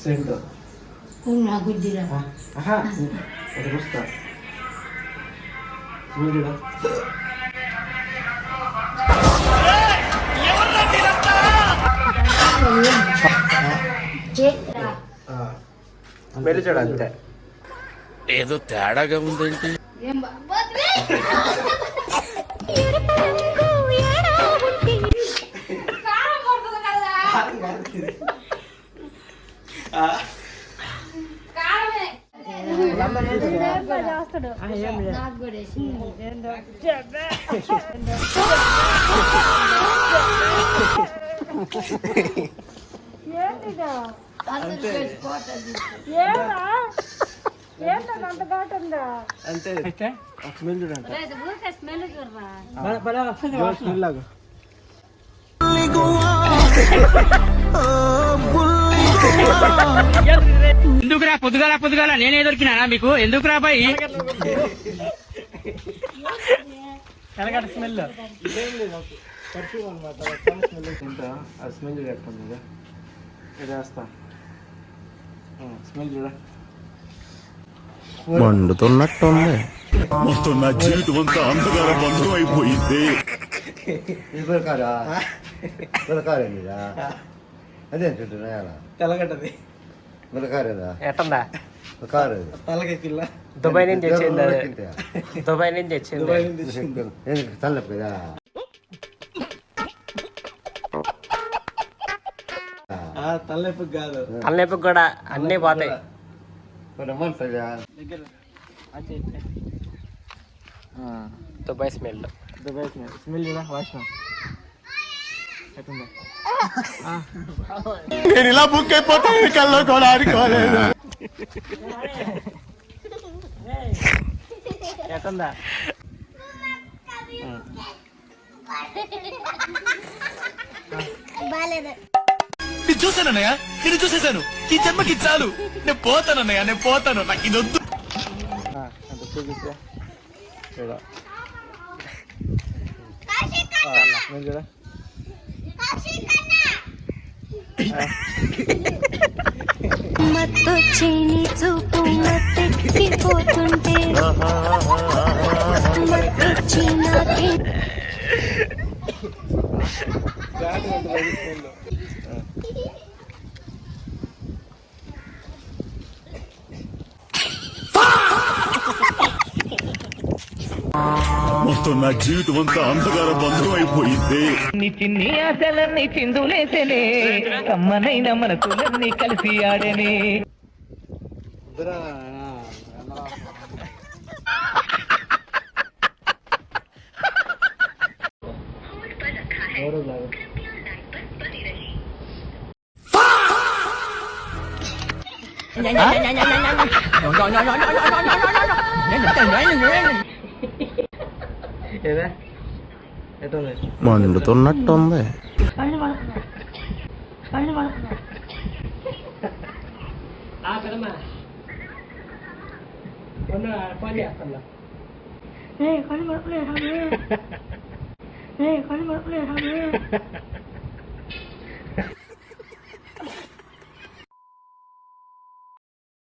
Cent ఉన్నా గుద్దిరా ఆహా అది వస్తా చూడురా స్మెల్ చూడు అంతే ఏదో తేడాగా ఉందేంటి అంతే స్మెల్ చూడండి స్మెల్ లాగా ఎందుకురా పొద్దుగాల నేనే దొరికినా మీకు ఎందుకురా బాయ్ కనకట స్మెల్ ఇదేం లేదు పర్ఫ్యూమ్ అనమాట స్మెల్ తింటా ఆ స్మెల్ చూడట్టుంది ఇది వేస్తా స్మెల్ చూడ మండుతున్నట్టుంది మొత్తం నా జీవితం అంతా అంధకార బంధం అయిపోయింది అదే తెల్లగడ్డది ఎట్టందా తలకి కిల్ల దుబాయ్ నుంచి తెచ్చింది దుబాయ్ నుంచి తెచ్చింది దుబాయ్ నుంచి తెచ్చింది. తలనొప్పి కదా తలనొప్పికి కాదు తలనొప్పికి కూడా అన్నీ పోతాయి దగ్గర Dubai smell Dubai smell smell చూడ వాసన ఎట్టుందా నేను ఇలా బుక్ అయిపోతాను కల్లో కూడా ఆడుకోలేదు ఎట్టుందా నేను చూసానన్నయ్య నేను చూసేశాను ఈ జన్మకి చాలు నేను పోతానన్నయ్య నేను పోతాను నాకు ఇది వద్దు అంత చూపిస్తే చూడ స్మెల్ చూడ మత్తొచ్చిని చూపు మత్తెక్కిపోతుంటే మత్తొచ్చి నాకే మొత్తం నా జీవితం అంతా అంధకార బంధం అయిపోయింది నీ చిన్ని ఆశలన్నీ చిందులేసనే కమ్మనైన మనసులన్నీ కలిసి ఆడనే ఏదా ఎట్టుంది మండుతున్నట్టుంది కళ్ళు మరపలేదు